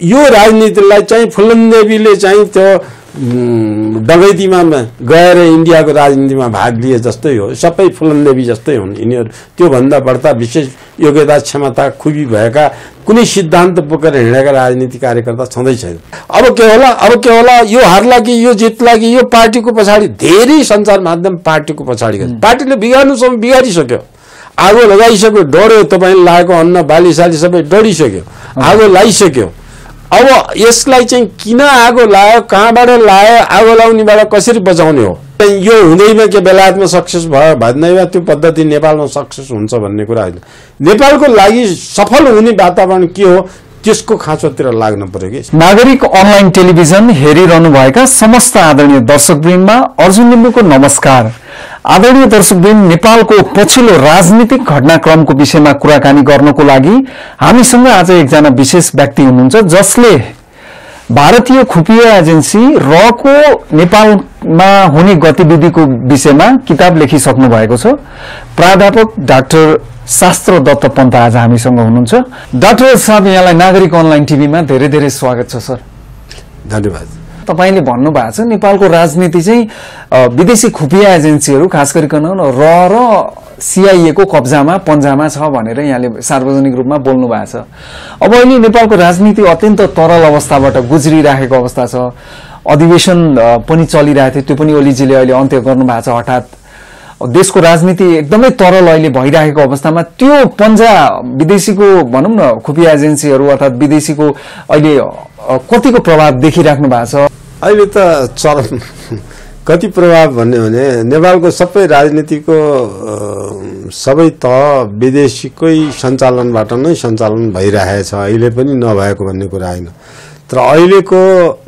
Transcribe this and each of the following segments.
यो राजनीतिलाई चाहिँ फुलनदेवीले चाहिँ त्यो डगैतीमा गएर इन्डियाको राजनीतिमा भाग लिए जस्तै हो। सबै फुलनदेवी जस्तै हुन् यिनीहरू। त्योभन्दा बढ्ता विशेष योग्यता क्षमता खुबी भएका कुनै सिद्धान्त बोकेर हिँडेका राजनीतिक कार्यकर्ता छँदै छैन। अब के होला यो हार्ला कि यो जित्ला कि यो पार्टीको पछाडि धेरै सञ्चार माध्यम पार्टीको पछाडि पार्टीले बिगार्नुसम्म बिगारिसक्यो। आगो लगाइसक्यो, डढ्यो, तपाईँले लागेको अन्न बालीसाली सबै डढिसक्यो, आगो लगाइसक्यो। अब यसलाई चाहिँ किन आगो लायो, कहाँबाट लायो, आगो लाउनेबाट कसरी बचाउने हो? यो हुँदैमा के बेलायतमा सक्सेस भयो भन्दैमा त्यो पद्धति नेपालमा सक्सेस हुन्छ भन्ने कुरा होइन। नेपालको लागि सफल हुने वातावरण के हो त्यसको खाँचोतिर लाग्नु पर्यो कि। नागरिक अनलाइन टेलिभिजन हेरिरहनुभएका समस्त आदरणीय दर्शकवृन्दमा अर्जुन लिम्बुको नमस्कार। आदरणीय दर्शकवृन्द, नेपालको पछिल्लो राजनीतिक घटनाक्रमको विषयमा कुराकानी गर्नको लागि हामीसँग आज एकजना विशेष व्यक्ति हुनुहुन्छ जसले भारतीय खुफिया एजेन्सी रको नेपालमा हुने गतिविधिको विषयमा किताब लेखिसक्नु भएको छ। प्राध्यापक डाक्टर शास्त्र दत्त पन्त आज हामीसँग हुनुहुन्छ। डाक्टर साहब, यहाँलाई नागरिक अनलाइन टिभीमा धेरै धेरै स्वागत छ सर। धन्यवाद। तपाईले भन्नुभएको छ नेपालको राजनीति चाहिँ विदेशी खुफिया एजेन्सीहरू खास गरिकन र CIA को कब्जामा पन्जामा छ भनेर यहाँले सार्वजनिक रूपमा बोल्नु भएको छ। अब अहिले नेपालको राजनीति अत्यन्त तरल अवस्थाबाट गुज्रिरहेको अवस्था छ। अधिवेशन पनि चलिरहेको थियो, त्यो पनि ओलीजीले अहिले अन्त्य गर्नु भएको छ। हठात देशको राजनीति एकदमै तरल अहिले भइरहेको अवस्थामा त्यो पन्जा विदेशीको भनौँ न खुफिया एजेन्सीहरू अर्थात विदेशीको अहिले कतिको प्रभाव देखिराख्नु भएको छ? अहिले त चरम कति प्रभाव भन्ने भने नेपालको सबै राजनीतिको सबै तह विदेशीकै सञ्चालनबाट नै सञ्चालन भइरहेछ। अहिले पनि नभएको भन्ने कुरा होइन, तर अहिलेको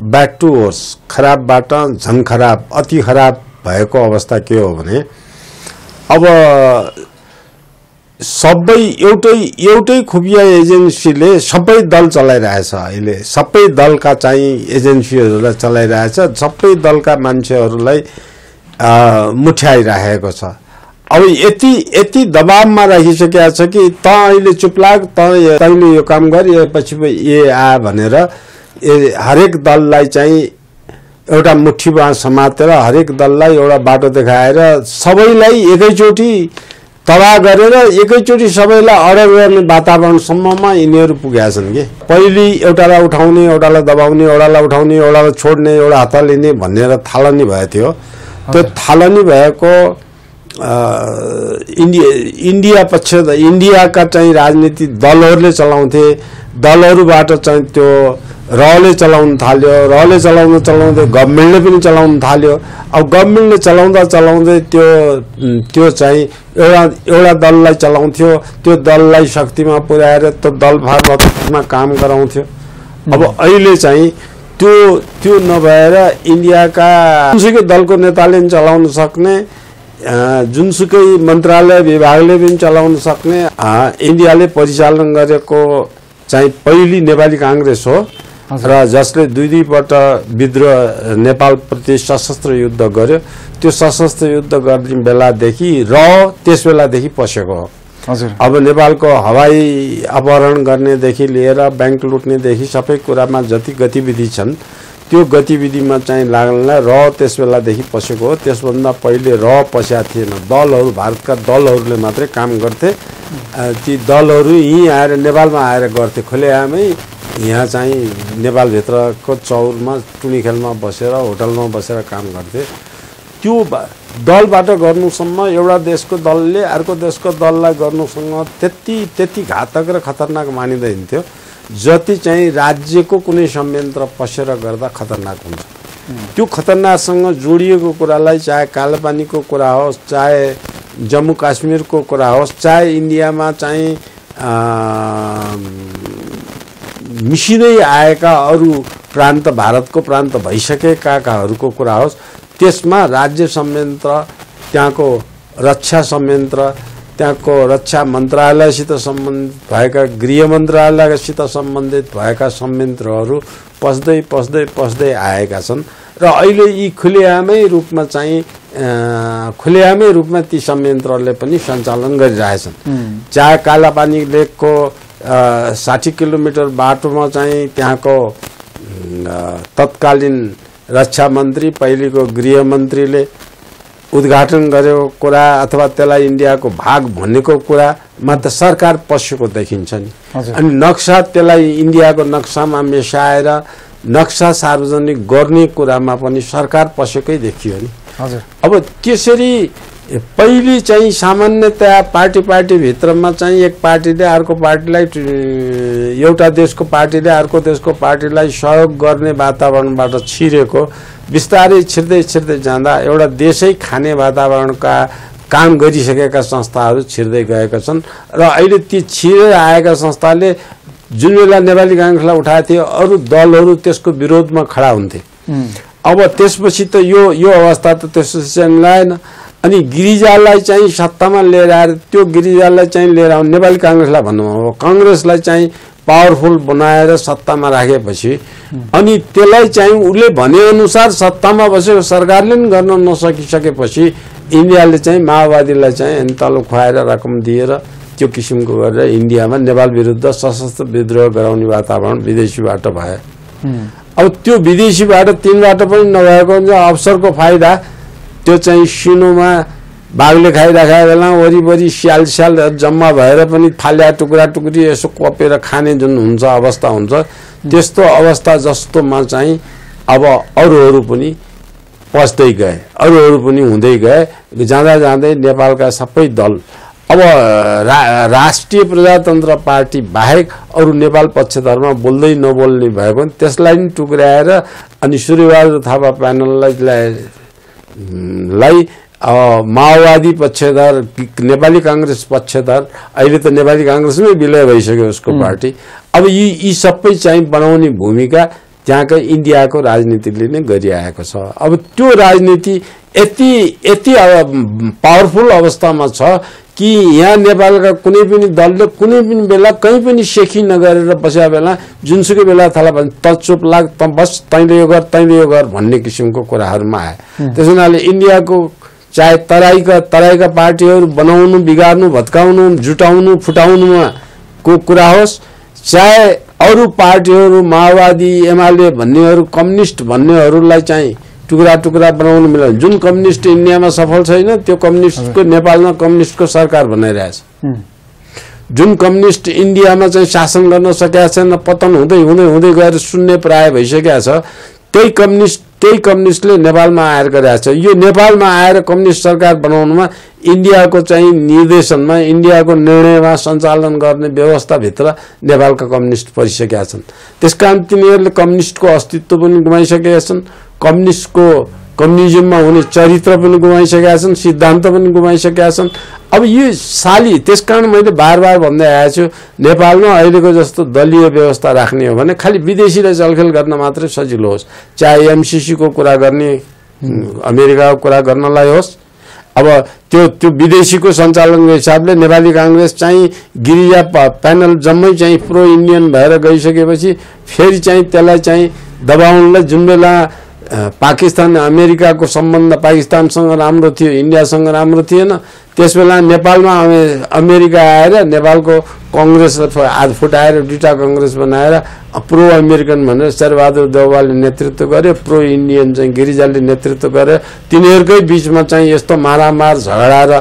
ब्याक टु होर्स, खराबबाट झन् खराब, अति खराब भएको अवस्था के हो भने अब सबै एउटै खुफिया एजेन्सीले सबै दल चलाइरहेछ। अहिले सबै दलका चाहिँ एजेन्सीहरूलाई चलाइरहेछ, सबै दलका मान्छेहरूलाई मुठ्याइरहेको छ। अब यति दबावमा राखिसकेको छ कि त अहिले चुप लाग, तैँले यो काम गर, पछि ए आ भनेर हरेक दललाई चाहिँ एउटा मुठ्ठीमा समातेर हरेक दललाई एउटा बाटो देखाएर सबैलाई एकैचोटि तबाह गरेर एकैचोटि सबैलाई अर्डर गर्ने वातावरणसम्ममा यिनीहरू पुगेका छन् कि। पहिले एउटालाई उठाउने, एउटालाई दबाउने, एउटालाई उठाउने, एउटालाई छोड्ने, एउटा हात लिने भनेर थालनी भएको थियो। त्यो थालनी भएको इन्डियाका चाहिँ राजनीतिक दलहरूले चलाउँथे। दलहरूबाट चाहिँ त्यो रहले चलाउन थाल्यो, रहले चलाउँदै गभर्मेन्टले पनि चलाउन थाल्यो। अब गभर्मेन्टले चलाउँदै त्यो चाहिँ एउटा दललाई चलाउँथ्यो, त्यो दललाई शक्तिमा पुर्याएर त्यो दल फारमा काम गराउँथ्यो। अब अहिले चाहिँ त्यो नभएर इन्डियाका जुनसुकै दलको नेताले पनि चलाउन सक्ने, जुनसुकै मन्त्रालय विभागले पनि चलाउन सक्ने इन्डियाले परिचालन गरेको चाहिँ पहिली नेपाली काङ्ग्रेस हो र जसले दुईपल्ट विद्रोह नेपालप्रति सशस्त्र युद्ध गर्यो। त्यो सशस्त्र युद्ध गर्ने बेलादेखि त्यस बेलादेखि पसेको हो। हजुर, अब नेपालको हवाई अपहरण गर्नेदेखि लिएर ब्याङ्क लुट्नेदेखि सबै कुरामा जति गतिविधि छन् त्यो गतिविधिमा चाहिँ लाग्नलाई त्यस बेलादेखि पसेको हो। त्यसभन्दा पहिले पसेका थिएन। दलहरू, भारतका दलहरूले मात्रै काम गर्थे। ती दलहरू यहीँ आएर नेपालमा आएर गर्थे, खुलेआमै यहाँ चाहिँ नेपालभित्रको चौरमा टुनीखेलमा बसेर होटलमा बसेर काम गर्थे। त्यो दलबाट गर्नुसम्म एउटा देशको दलले अर्को देशको दललाई गर्नुसँग त्यति घातक र खतरनाक मानिँदैन थियो जति चाहिँ राज्यको कुनै संयन्त्र पसेर गर्दा खतरनाक हुन्छ। त्यो खतरनाकसँग जोडिएको कुरालाई चाहे कालापानीको कुरा होस्, चाहे जम्मू काश्मीरको कुरा होस्, चाहे इन्डियामा चाहिँ मिसिँदै आएका अरू प्रान्त, भारतको प्रान्त भइसकेकाहरूको कुरा होस्, त्यसमा राज्य संयन्त्र, त्यहाँको रक्षा संयन्त्र, त्यहाँको रक्षा मन्त्रालयसित सम्बन्धित भएका, गृह मन्त्रालयसित सम्बन्धित भएका संयन्त्रहरू पस्दै आएका छन् र अहिले यी खुलेआमै रूपमा ती संयन्त्रहरूले पनि सञ्चालन गरिरहेछन्। चाहे कालापानी लेकको 60 किलोमिटर बाटोमा चाहिँ त्यहाँको तत्कालीन रक्षा मन्त्री पहिलेको गृह मन्त्रीले उद्घाटन गरेको कुरा अथवा त्यसलाई इन्डियाको भाग भनेको कुरामा त सरकार पसेको देखिन्छ नि। अनि नक्सा त्यसलाई इन्डियाको नक्सामा मिसाएर नक्सा सार्वजनिक गर्ने कुरामा पनि सरकार पसेकै देखियो नि। अब त्यसरी पहिले चाहिँ सामान्यतया पार्टी भित्रमा चाहिँ एक पार्टीले अर्को पार्टीलाई एउटा देशको पार्टीले अर्को देशको पार्टीलाई सहयोग गर्ने वातावरणबाट छिरेको बिस्तारै छिर्दै जाँदा एउटा देशै खाने वातावरणका काम गरिसकेका संस्थाहरू छिर्दै गएका छन् र अहिले ती छिरेर आएका संस्थाले जुन बेला नेपाली कांग्रेसलाई उठाएको थियो अरू दलहरू त्यसको विरोधमा खडा हुन्थे। अब त्यसपछि त यो अवस्था त त्यसपछि चाहिँ लाएन। अनि गिरिजालाई चाहिँ सत्तामा लिएर आएर त्यो गिरिजालाई चाहिँ लिएर आउनु नेपाली कांग्रेसलाई भन्नु हो कांग्रेसलाई चाहिँ पावरफुल बनाएर सत्तामा राखेपछि अनि त्यसलाई चाहिँ उसले भने अनुसार सत्तामा बसेको सरकारले पनि गर्न नसकिसकेपछि इन्डियाले चाहिँ माओवादीलाई चाहिँ अनि तल खुवाएर रकम दिएर त्यो किसिमको गरेर इन्डियामा नेपाल विरुद्ध सशस्त्र विद्रोह गराउने वातावरण विदेशीबाट भयो। अब त्यो विदेशीबाट तीनबाट पनि नभएको हुन्छ अवसरको फाइदा त्यो चाहिँ सिनोमा बाघले खाइराखेको बेला वरिपरि स्याल जम्मा भएर पनि फाल्या टुक्री यसो कपेर खाने जुन हुन्छ अवस्था हुन्छ त्यस्तो अवस्था जस्तोमा चाहिँ अब अरूहरू पनि पस्दै गए अरूहरू पनि हुँदै गए जाँदै नेपालका सबै दल अब राष्ट्रिय प्रजातन्त्र पार्टी बाहेक अरू नेपाल पक्षधरमा बोल्दै नबोल्ने भएको त्यसलाई नि टुक्राएर अनि सूर्यबहादुर थापा प्यानललाई माओवादी पक्षधर नेपाली कांग्रेस पक्षधर अहिले त नेपाली कांग्रेसमै विलय भइसक्यो उसको पार्टी। अब यी सबै चाहिँ बनाउने भूमिका त्यहाँको इन्डियाको राजनीतिले नै गरिआएको छ। अब त्यो राजनीति यति पावरफुल अवस्थामा छ कि यहाँ नेपालका कुनै पनि दलले कुनै पनि बेला कहीँ पनि सेखी नगरेर बसेको बेला जुनसुकै बेला थाला भने त चुप लाग त बस तैँले यो गर भन्ने किसिमको कुराहरूमा आए। त्यस हुनाले इन्डियाको चाहे तराईका पार्टीहरू बनाउनु बिगार्नु भत्काउनु जुटाउनु फुटाउनुमा को कुरा होस् चाहे अरू पार्टीहरू माओवादी एमाले भन्नेहरू कम्युनिस्ट भन्नेहरूलाई चाहिँ टुक्रा बनाउनु मिल्दैन। जुन कम्युनिस्ट इन्डियामा सफल छैन त्यो कम्युनिस्टको नेपालमा कम्युनिस्टको सरकार बनाइरहेछ। जुन कम्युनिस्ट इन्डियामा चाहिँ शासन गर्न सकेका छैन पतन हुँदै गएर शून्य प्राय भइसकेका छ त्यही कम्युनिस्टले नेपालमा आएर गरेको छ। यो नेपालमा आएर कम्युनिस्ट सरकार बनाउनुमा इन्डियाको चाहिँ निर्देशनमा इन्डियाको निर्णयमा सञ्चालन गर्ने व्यवस्थाभित्र नेपालका कम्युनिस्ट परिसकेका छन्। त्यसकारण तिनीहरूले कम्युनिस्टको अस्तित्व पनि गुमाइसकेका छन् कम्युनिजममा हुने चरित्र पनि गुमाइसकेका छन् सिद्धान्त पनि गुमाइसकेका छन्। अब यो त्यसकारण मैले बार भन्दै आएको छु नेपालमा अहिलेको जस्तो दलीय व्यवस्था राख्ने हो भने खालि विदेशीलाई चलखेल गर्न मात्रै सजिलो होस् चाहे एमसीसी को कुरा गर्ने अमेरिकाको कुरा गर्नलाई होस्। अब त्यो विदेशीको सञ्चालनको हिसाबले नेपाली कांग्रेस चाहिँ गिरिजा प्यानल जम्मै चाहिँ प्रो इन्डियन भएर गइसकेपछि फेरि चाहिँ त्यसलाई चाहिँ दबाउनलाई जुन बेला पाकिस्तान अमेरिकाको सम्बन्ध पाकिस्तानसँग राम्रो थियो इन्डियासँग राम्रो थिएन त्यसबेला नेपालमा अमेरिका आएर नेपालको कांग्रेसलाई हात फुटाएर दुईटा कांग्रेस बनाएर प्रो अमेरिकन भनेर शेरबहादुर देउवाले नेतृत्व गरे प्रो इन्डियन चाहिँ गिरिजाले नेतृत्व गरे तिनीहरूकै बीचमा चाहिँ यस्तो मारामार झगडा र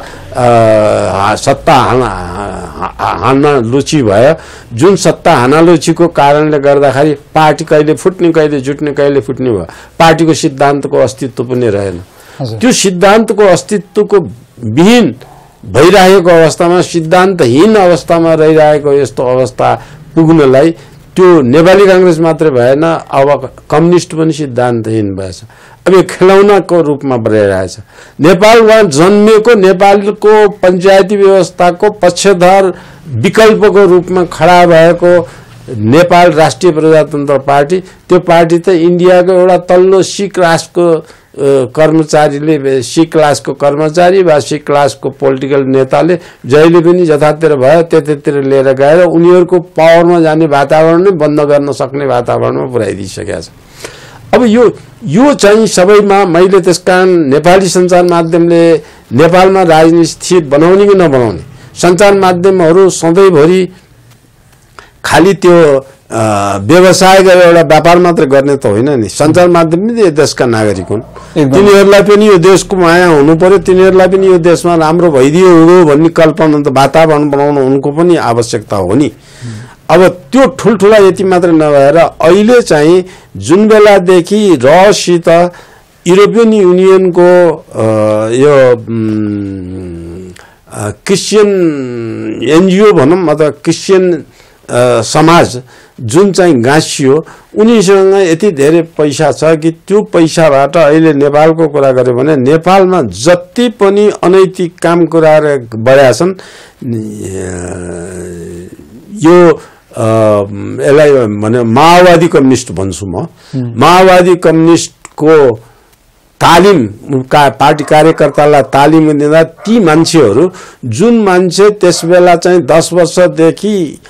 सत्ता हान्न लुची भयो जुन सत्ता हानालुचीको कारणले गर्दाखेरि पार्टी कहिले फुट्ने कहिले जुट्ने कहिले फुट्ने भयो पार्टीको सिद्धान्तको अस्तित्व पनि रहेन। त्यो सिद्धान्तको अस्तित्वको विहीन भइरहेको अवस्थामा सिद्धान्तहीन अवस्थामा रहिरहेको यस्तो अवस्था पुग्नलाई त्यो नेपाली कांग्रेस मात्रै भएन अब कम्युनिस्ट पनि सिद्धान्तहीन भएछ। अब यो खेलौनाको रूपमा रहिरहेछ। नेपालमा जन्मेको नेपालको पञ्चायती व्यवस्थाको पक्षधर विकल्पको रूपमा खडा भएको नेपाल राष्ट्रिय प्रजातन्त्र पार्टी त्यो पार्टी त इन्डियाको एउटा तल्लो सी क्लासको कर्मचारीले सी क्लासको कर्मचारी वा सी क्लासको पोलिटिकल नेताले जहिले पनि जतातिर भयो त्यतातिर लिएर गएर उनीहरूको पावरमा जाने वातावरण नै बन्द गर्न सक्ने वातावरणमा पुर्याइदिइसकेका छ। अब यो चाहिँ सबैमा मैले त्यसकारण नेपाली सञ्चार माध्यमले नेपालमा राजनीति स्थिर बनाउने कि नबनाउने सञ्चार माध्यमहरू सधैँभरि खालि त्यो व्यवसाय गरेर एउटा व्यापार मात्र गर्ने त होइन नि। सञ्चार माध्यम पनि यो देशका नागरिक हुन्, तिनीहरूलाई पनि यो देशको माया हुनु पर्यो, तिनीहरूलाई पनि यो देशमा राम्रो भइदियो हुनु भन्ने कल्पना त वातावरण बनाउनु उनको पनि आवश्यकता हो नि। अब त्यो ठुल्ठुला यति मात्र नभएर अहिले चाहिँ जुन बेलादेखि रसित युरोपियन युनियनको यो क्रिस्चियन एनजिओ भनौँ अथवा क्रिस्चियन समाज जुन चाहिँ गाँसियो, उनीसँग यति धेरै पैसा छ कि त्यो पैसाबाट अहिले नेपालको कुरा गर्यो भने नेपालमा जति पनि अनैतिक काम कुराहरू बढाएका छन्, यो यसलाई भने माओवादी कम्युनिस्ट भन्छु म। माओवादी कम्युनिस्टको तालिम पार्टी कार्यकर्तालाई तालिम दिँदा ती मान्छेहरू जुन मान्छे त्यसबेला चाहिँ 10 वर्षदेखि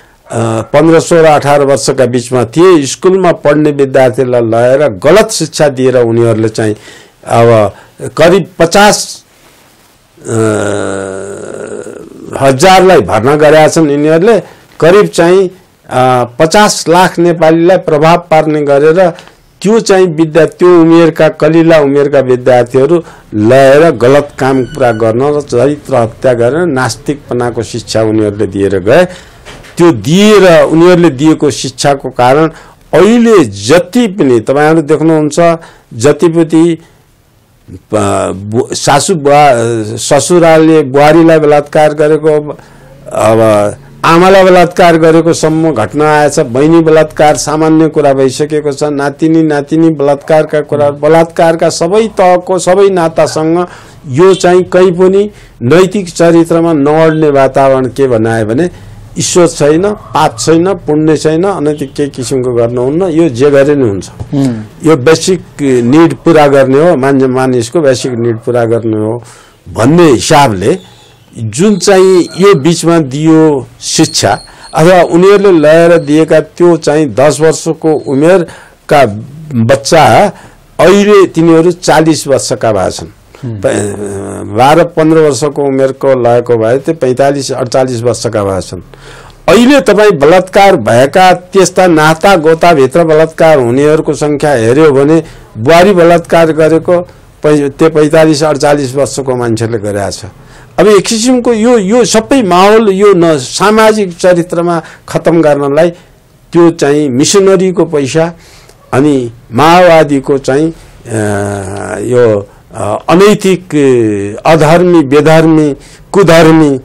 15-16-18 वर्षका बीचमा थिए, स्कुलमा पढ्ने विद्यार्थीलाई लगेर गलत शिक्षा दिएर उनीहरूले चाहिँ अब करिब 50,000लाई भर्ना गरेका छन्। यिनीहरूले करिब चाहिँ 50 लाख नेपालीलाई प्रभाव पार्ने गरेर त्यो चाहिँ त्यो उमेरका कलिला उमेरका विद्यार्थीहरू लगेर गलत काम पुरा गर्न र चरित्र हत्या गरेर नास्तिकपनाको शिक्षा उनीहरूले दिएर गए। त्यो दिएर उनीहरूले दिएको शिक्षाको कारण अहिले जति पनि तपाईहरु देख्नुहुन्छ, जति पनि ससुराले बुहारीलाई बलात्कार गरेको, अब आमालाई बलात्कार गरेको सम्म घटना आएछ, बहिनी बलात्कार सामान्य कुरा भइसकेको छ, नातिनी बलात्कारका कुरा, बलात्कारका सबै तहको सबै नातासँग यो चाहिँ कहीँ पनि नैतिक चरित्रमा नअड्ने वातावरण के बनायो भने ईश्वर छैन, पाप छैन, पुण्य छैन, अनैतिक केही किसिमको गर्नुहुन्न, यो जे गरे नि हुन्छ। यो बेसिक निड पूरा गर्ने हो, मानिसको बेसिक निड पूरा गर्ने हो भन्ने हिसाबले जुन चाहिँ यो बीचमा दियो शिक्षा अथवा उनीहरूले लगेर दिएका त्यो चाहिँ 10 वर्षको उमेरका बच्चा अहिले तिनीहरू 40 वर्षका भएछन्। 12-15 वर्षको उमेरको लगेको भए त्यो 45-48 वर्षका भएछन्। अहिले तपाईँ बलात्कार भएका त्यस्ता नाता गोताभित्र बलात्कार हुनेहरूको संख्या हेर्यो भने बुहारी बलात्कार गरेको त्यो 45-48 वर्षको मान्छेले गरेको छ। अब एक किसिमको यो सबै माहौल यो सामाजिक चरित्रमा खत्म गर्नलाई त्यो चाहिँ मिसनरीको पैसा अनि माओवादीको चाहिँ यो अनैतिक अधर्मी बेधर्मी कुधर्मी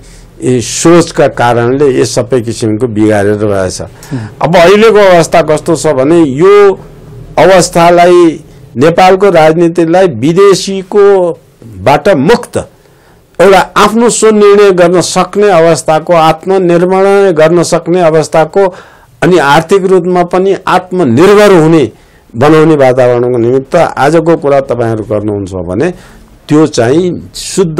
सोचका कारणले यो सबै किसिमको बिगारेर रहेछ। अब अहिलेको अवस्था कस्तो छ भने यो अवस्थालाई नेपालको राजनीतिलाई विदेशीको बाट मुक्त एउटा आफ्नो स्वनिर्णय गर्न सक्ने अवस्थाको, आत्मनिर्भर गर्न सक्ने अवस्थाको अनि आर्थिक रूपमा पनि आत्मनिर्भर हुने बनाउने वातावरणको निमित्त आजको कुरा तपाईहरु गर्नुहुन्छ भने त्यो चाहिँ शुद्ध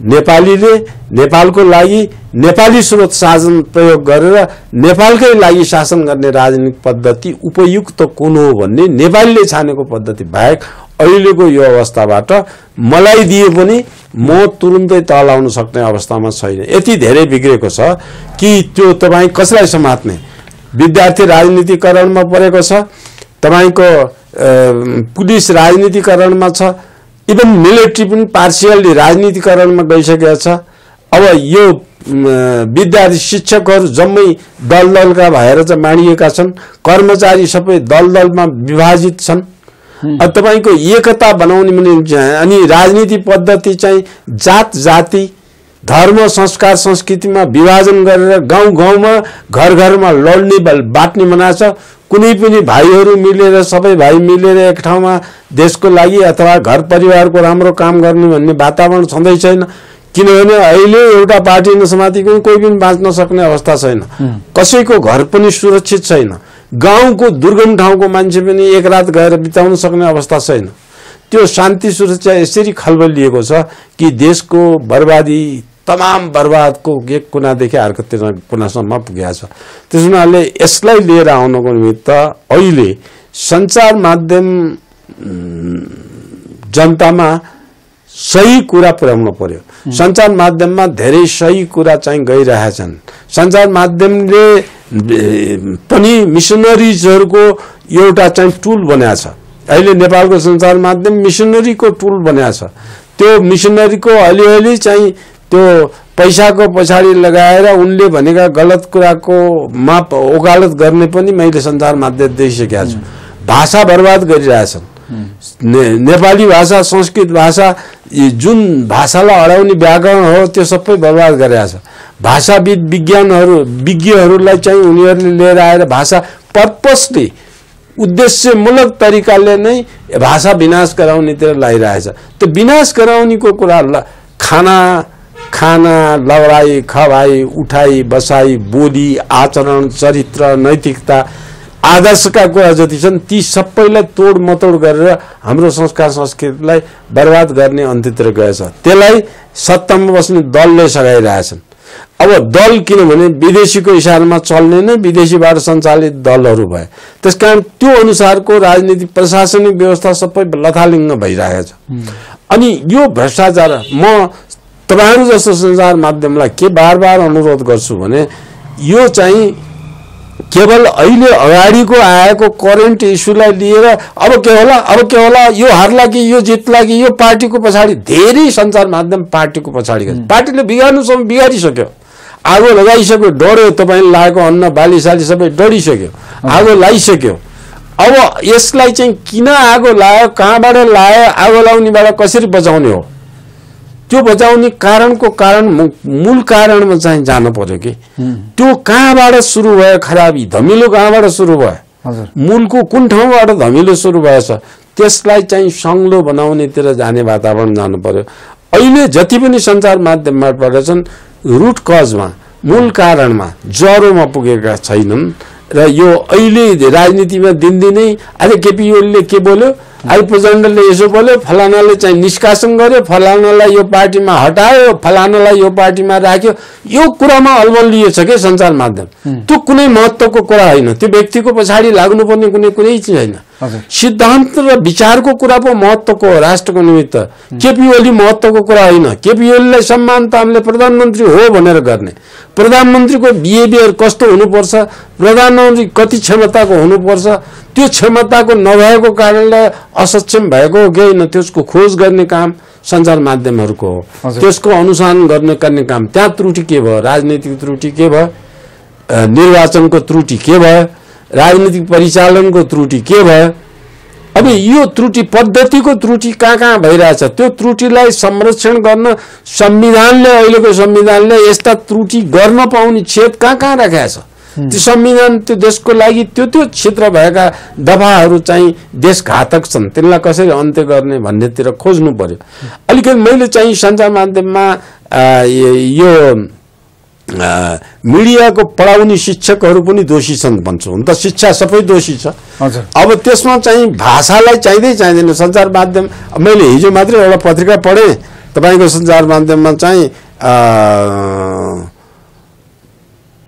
नेपालीले नेपालको लागि नेपाली स्रोत शासन प्रयोग गरेर नेपालकै लागि शासन गर्ने राजनीतिक पद्धति उपयुक्त कुन हो भन्ने नेपालीले छानेको पद्धति बाहेक अहिलेको यो अवस्थाबाट मलाई दिए पनि म तुरुन्तै तल आउन सक्ने अवस्थामा छैन। यति धेरै बिग्रेको छ कि त्यो तपाई कसलाई समात्ने, विद्यार्थी राजनीतिकरणमा परेको छ, तपाईको पुलिस राजनीतिकरणमा छ, इभन मिलिट्री पनि पार्शियली राजनीतिकरणमा गइसकेको छ। अब यो विद्यार्थी शिक्षकहरू जम्मै दलदलका भएर चाहिँ माडिएका छन्, कर्मचारी सबै दलदलमा विभाजित छन्। तपाईको एकता बनाउने अनि राजनीति पद्धति चाहिँ जात जाति धर्म संस्कार संस्कृतिमा विभाजन गरेर गाउँ गाउँमा घर घरमा लड्ने बाट्ने बनाछ। कुनै पनि भाइहरू मिलेर सबै भाइ मिलेर एक ठाउँमा देशको लागि अथवा घर परिवारको राम्रो काम गर्ने भन्ने वातावरण छँदै छैन। किनभने अहिले एउटा पार्टी नसमातिको कोही पनि बाँच्न सक्ने अवस्था छैन, कसैको घर पनि सुरक्षित छैन, गाउँको दुर्गम ठाउँको मान्छे पनि एक रात गएर बिताउन सक्ने अवस्था छैन। त्यो शान्ति सुरक्षा यसरी खलबलिएको छ कि देशको बर्बादी तमाम बर्बादको एक कुनादेखि अर्को कुनासम्म पुगेको छ। त्यसैले यसलाई लिएर आउनको निमित्त अहिले सञ्चार माध्यम जनतामा सही कुरा पुर्याउनु पर्यो। सञ्चार माध्यममा धेरै सही कुरा चाहिँ गइरहेछन्। सञ्चार माध्यमले पनि मिसनरिजहरूको एउटा चाहिँ टुल बनाएको छ। अहिले नेपालको सञ्चार माध्यम मिसनरीको टुल बनाएको छ। त्यो मिसनरीको अलि चाहिँ त्यो पैसाको पछाडि लगाएर उनले भनेका गलत कुराको माप ओकालत गर्ने पनि मैले सञ्चार माध्यम देखिसकेका छु। भाषा बर्बाद गरिरहेछन्। नेपाली भाषा, संस्कृत भाषा, जुन भाषालाई अडाउने व्याकरण हो त्यो सबै बर्बाद गरिरहेछ। भाषाविद विज्ञहरूलाई चाहिँ उनीहरूले लिएर आएर भाषा पर्पसली उद्देश्यमूलक तरिकाले नै भाषा विनाश गराउनेतिर लागिरहेछ। त्यो विनाश गराउनेको कुरा खाना लवराई खवाई उठाई बसाई बोली आचरण चरित्र नैतिकता आदर्शका कुरा जति छन् ती सबैलाई तोड मतोड गरेर हाम्रो संस्कार संस्कृतिलाई बर्बाद गर्ने अन्त्यतिर गएछ। त्यसलाई सत्तामा बस्ने दलले सघाइरहेछन्। अब दल किनभने विदेशीको इशारामा चल्ने नै विदेशीबाट सञ्चालित दलहरू भए, त्यसकारण त्यो अनुसारको राजनीतिक प्रशासनिक व्यवस्था सबै लथालिङ्ग भइरहेको छ। अनि यो भ्रष्टाचार म तपाईहरु जस्तो सञ्चार माध्यमलाई के बार अनुरोध गर्छु भने यो चाहिँ केवल अहिले अगाडिको आएको करेन्ट इस्युलाई लिएर अब के होला यो हार्ला कि यो जित्ला कि यो पार्टीको पछाडि धेरै सञ्चार माध्यम पार्टीको पछाडि पार्टीले बिगार्नुसम्म बिगारिसक्यो। आगो लगाइसक्यो। डढ्यो तपाईले लागेको अन्न बालीसाली सबै डढिसक्यो। आगो लागिसक्यो। अब यसलाई चाहिँ किन आगो लाग्यो, कहाँबाट लाग्यो, आगो लाउनेबाट कसरी बचाउने हो, त्यो बचाउने कारणको मूल कारणमा चाहिँ जानु पर्यो कि त्यो कहाँबाट सुरु भयो खराबी, धमिलो कहाँबाट सुरु भयो, मूलको कुन ठाउँबाट धमिलो सुरु भएछ त्यसलाई चाहिँ संग्लो बनाउनेतिर जाने वातावरण जानु पर्यो। अहिले जति पनि सञ्चार माध्यमबाट परेछन् रुट कजमा मूल कारणमा जरोमा पुगेका छैनन् र यो अहिले राजनीतिमा दिनदिनै आज केपी ओलीले के बोल्यो, आज प्रचण्डले यसो बोल्यो, फलानाले चाहिँ निष्कासन गर्यो, फलानालाई यो पार्टीमा हटायो, फलानालाई यो पार्टीमा राख्यो, यो कुरामा अल्मलिएछ के सञ्चार माध्यम। त्यो कुनै महत्त्वको कुरा होइन। त्यो व्यक्तिको पछाडि लाग्नुपर्ने कुनै चीज होइन। सिद्धान्त र विचारको कुरा पो महत्त्वको हो राष्ट्रको निमित्त। केपी ओली महत्त्वको कुरा होइन। केपी ओलीलाई सम्मानता हामीले प्रधानमन्त्री हो भनेर गर्ने, प्रधानमन्त्रीको बिहेभियर कस्तो हुनुपर्छ, प्रधानमन्त्री कति क्षमताको हुनुपर्छ, त्यो क्षमताको नभएको कारणले असक्षम भएको हो कि होइन त्यसको खोज गर्ने काम सञ्चार माध्यमहरूको हो। त्यसको अनुसन्धान गर्ने काम। त्यहाँ त्रुटि के भयो, राजनीतिक त्रुटि के भयो, निर्वाचनको त्रुटि के भयो, राजनीतिक परिचालनको त्रुटि के भयो। अब यो त्रुटि पद्धतिको त्रुटि कहाँ भइरहेछ, त्यो त्रुटिलाई संरक्षण गर्न संविधानले, अहिलेको संविधानले यस्ता त्रुटि गर्न पाउने छेद कहाँ राखेको छ। त्यो संविधान त्यो देशको लागि त्यो क्षेत्र भएका दफाहरू चाहिँ देशघातक छन्, त्यसलाई कसरी अन्त्य गर्ने भन्नेतिर खोज्नु पर्यो। अलिकति मैले चाहिँ सञ्चार माध्यममा यो मिडियाको पढाउने शिक्षकहरू पनि दोषी छन् भन्छु। हुन त शिक्षा सबै दोषी छ। अब त्यसमा चाहिँ भाषालाई चाहिँदैन सञ्चार माध्यम। मैले हिजो मात्रै एउटा पत्रिका पढेँ तपाईको सञ्चार माध्यममा चाहिँ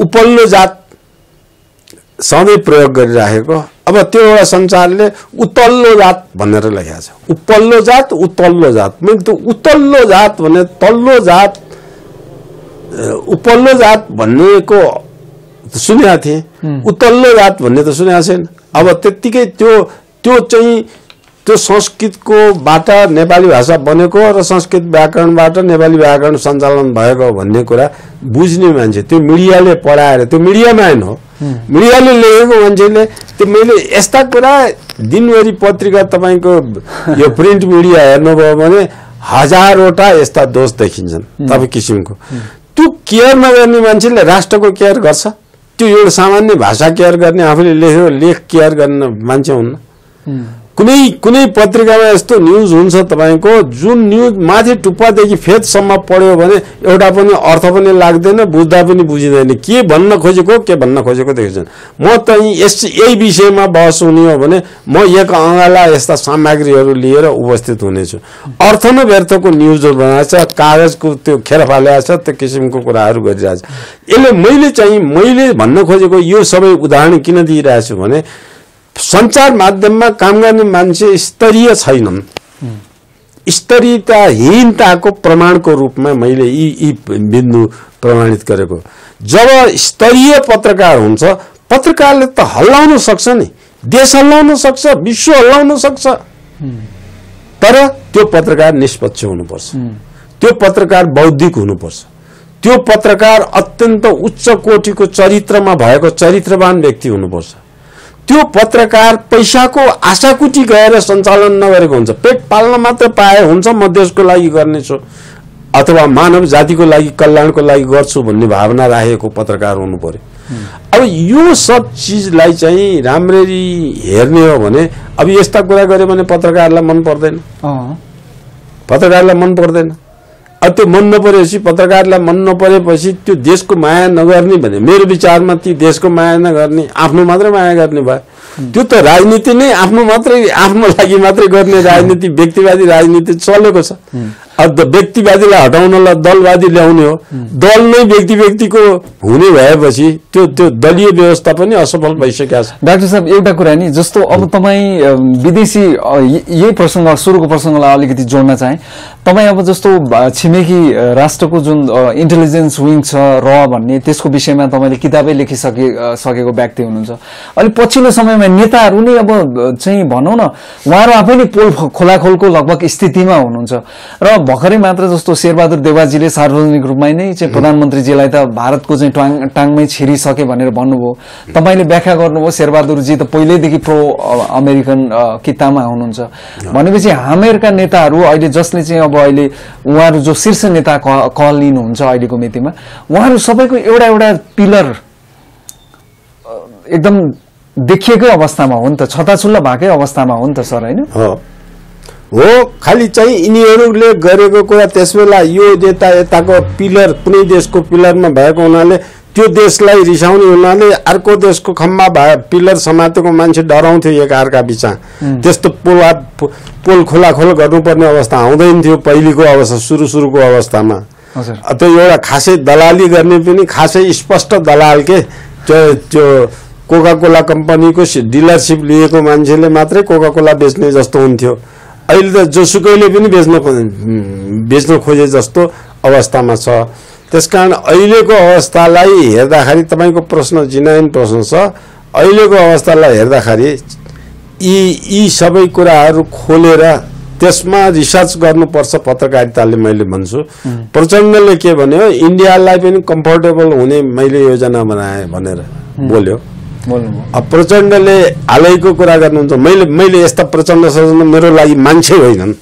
उपल्लो जात सधैँ प्रयोग गरिराखेको। अब त्यो एउटा सञ्चारले उत्तल्लो जात भनेर लेखेको छ। उपल्लो जात उत्तल्लो जात। मैले त्यो उत्तल्लो जात भने तल्लो जात उपल्लो जात भन्नेको सुनेको थिएँ, उत्तल्लो जात भन्ने त सुनेको छैन। अब त्यत्तिकै त्यो चाहिँ त्यो संस्कृतको बाट नेपाली भाषा बनेको र संस्कृत व्याकरणबाट नेपाली व्याकरण सञ्चालन भएको भन्ने कुरा बुझ्ने मान्छे त्यो मिडियाले पढाएर, त्यो मिडियाम्यान हो, मिडियाले लेखेको मान्छेले त्यो। मैले यस्ता कुरा दिनभरि पत्रिका तपाईको यो प्रिन्ट मिडिया हेर्नुभयो भने हजारवटा यस्ता दोष देखिन्छन् तपाईँ किसिमको। त्यो केयर नगर्ने मान्छेले राष्ट्रको केयर गर्छ? त्यो एउटा सामान्य भाषा केयर गर्ने, आफूले लेखेको लेख केयर गर्ने मान्छे हुन्न। कुनै पत्रिकामा यस्तो न्युज हुन्छ तपाईको जुन न्युज माथि टुप्पादेखि फेदसम्म पढ्यो भने एउटा पनि अर्थ पनि लाग्दैन, बुझ्दा पनि बुझिँदैन, के भन्न खोजेको देखिन्छन्। म त यही विषयमा बहस हुने हो भने म एक अङ्गाला यस्ता सामग्रीहरू लिएर उपस्थित हुनेछु। अर्थ न व्यर्थको न्युजहरू बनाएछ, कागजको त्यो खेर फालेको छ, त्यो किसिमको कुराहरू गरिरहेछ। यसले मैले भन्न खोजेको यो सबै उदाहरण किन दिइरहेको छु भने सञ्चार माध्यममा काम गर्ने मान्छे स्तरीय छैनन्। स्तरीयताहीनताको प्रमाणको रूपमा मैले यी बिन्दु प्रमाणित गरेको। जब स्तरीय पत्रकार हुन्छ, पत्रकारले त हल्लाउन सक्छ नि, देश हल्लाउन सक्छ, विश्व हल्लाउन सक्छ, तर त्यो पत्रकार निष्पक्ष हुनुपर्छ, त्यो पत्रकार बौद्धिक हुनुपर्छ, त्यो पत्रकार अत्यन्त उच्च कोटिको चरित्रमा भएको चरित्रवान व्यक्ति हुनुपर्छ। त्यो पत्रकार पैसाको आशाकुटी गएर सञ्चालन नगरेको हुन्छ, पेट पाल्न मात्र पाए हुन्छ, म देशको लागि गर्नेछु अथवा मानव जातिको लागि कल्याणको लागि गर्छु भन्ने भावना राखेको पत्रकार हुनु पर्यो। अब यो सब चिजलाई चाहिँ राम्ररी हेर्ने हो भने अब यस्ता कुरा गर्यो भने पत्रकारलाई मन पर्दैन, पत्रकारलाई मन पर्दैन। अब त्यो मन नपरेपछि, पत्रकारलाई मन नपरेपछि त्यो देशको माया नगर्ने भने मेरो विचारमा ती देशको माया नगर्ने, आफ्नो मात्रै माया गर्ने भयो। त्यो त राजनीति नै आफ्नो लागि मात्रै गर्ने राजनीति, व्यक्तिवादी राजनीति चलेको छ। अब व्यक्तिवादीलाई हटाउनलाई दलवादी ल्याउने हो, दल नै व्यक्तिको हुने भएपछि त्यो दलीय व्यवस्था पनि असफल भइसकेको छ। डाक्टर साहब, एउटा कुरा नि, जस्तो अब तपाईँ विदेशी, यही प्रसङ्ग सुरुको प्रसङ्गलाई अलिकति जोड्न चाहे। तपाईँ अब जस्तो छिमेकी राष्ट्रको जुन इन्टेलिजेन्स विङ छ र भन्ने, त्यसको विषयमा तपाईँले किताबै लेखिसकेको व्यक्ति हुनुहुन्छ। अहिले पछिल्लो समयमा नेताहरू नै अब चाहिँ भनौँ न, उहाँहरू आफै नै पोल खोलाखोलको लगभग स्थितिमा हुनुहुन्छ। र भर्खरै मात्र जस्तो शेरबहादुर देवाजीले सार्वजनिक रूपमा नै चाहिँ प्रधानमन्त्रीजीलाई त भारतको चाहिँ टाङमै छिरिसके भनेर भन्नुभयो। तपाईँले व्याख्या गर्नुभयो शेरबहादुरजी त पहिल्यैदेखि प्रो अमेरिकन कितामा हुनुहुन्छ भनेपछि हामीहरूका नेताहरू अहिले जसले चाहिँ अब अहिले उहाँहरू जो शीर्ष नेता कहलिनुहुन्छ अहिलेको मितिमा, उहाँहरू सबैको एउटा पिलर एकदम देखिएकै अवस्थामा हो नि त, छताछुल्ला भएकै अवस्थामा हो नि त सर, होइन? हो, खालि चाहिँ यिनीहरूले गरेको कुरा त्यसबेला यो नेता यताको पिलर कुनै देशको पिलरमा भएको हुनाले त्यो देशलाई रिसाउने हुनाले अर्को देशको खम्बा पिलर समातेको मान्छे डराउँथ्यो एकअर्का बिचमा। त्यस्तो पोल खोलाखोल गर्नुपर्ने अवस्था आउँदैन थियो पहिलेको अवस्था, सुरुको अवस्थामा। त्यो एउटा खासै दलाली गर्ने पनि खासै स्पष्ट दलाल के, त्यो कोका कोला कम्पनीको डिलरसिप लिएको मान्छेले मात्रै कोका कोला बेच्ने जस्तो हुन्थ्यो। अहिले त जोसुकैले पनि बेच्न खोजे जस्तो अवस्थामा छ। त्यसकारण अहिलेको अवस्थालाई हेर्दाखेरि, तपाईँको प्रश्न जिनाइन प्रश्न छ, अहिलेको अवस्थालाई हेर्दाखेरि यी सबै कुराहरू खोलेर त्यसमा रिसर्च गर्नुपर्छ पत्रकारिताले। मैले भन्छु प्रचण्डले के भन्यो, इन्डियालाई पनि कम्फर्टेबल हुने मैले योजना बनाएँ भनेर बोल्यो। अब प्रचण्डले हालैको कुरा गर्नुहुन्छ, मैले यस्ता प्रचण्ड सजन मेरो लागि मान्छे होइनन्,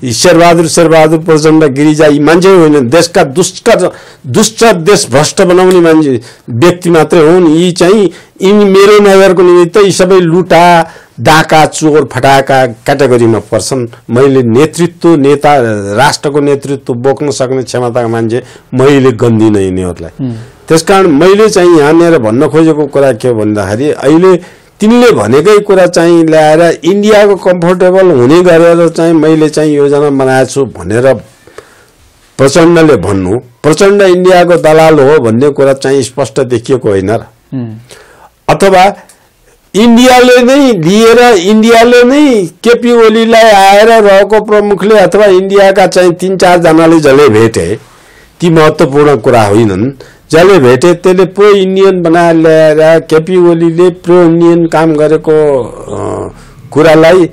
यी शेरबहादुर प्रचण्ड गिरिजा यी मान्छे होइनन्, देशका दुष्ट देश भ्रष्ट बनाउने मान्छे व्यक्ति मात्रै हुन्। यी चाहिँ यिनी मेरो नजरको निमित्त यी सबै लुटा डाका चोर फटाका क्याटेगोरीमा पर्छन्। मैले नेता राष्ट्रको नेतृत्व बोक्न सक्ने क्षमताका मान्छे मैले गन्दिनँ यिनीहरूलाई। त्यसकारण मैले चाहिँ यहाँनिर भन्न खोजेको कुरा के भन्दाखेरि, अहिले तिनले भनेकै कुरा चाहिँ ल्याएर इन्डियाको कम्फर्टेबल हुने गरेर चाहिँ मैले चाहिँ योजना बनाएको छु भनेर प्रचण्डले भन्नु, प्रचण्ड इन्डियाको दलाल हो भन्ने कुरा चाहिँ स्पष्ट देखिएको होइन र? अथवा इन्डियाले नै लिएर, इन्डियाले नै केपी ओलीलाई आएर रहेको प्रमुखले अथवा इन्डियाका चाहिँ 3-4 जनाले जसले भेटे, ती महत्त्वपूर्ण कुरा होइनन्, जसले भेटे त्यसले प्रो इन्डियन बनाएर ल्याएर केपी ओलीले प्रो इन्डियन काम गरेको कुरालाई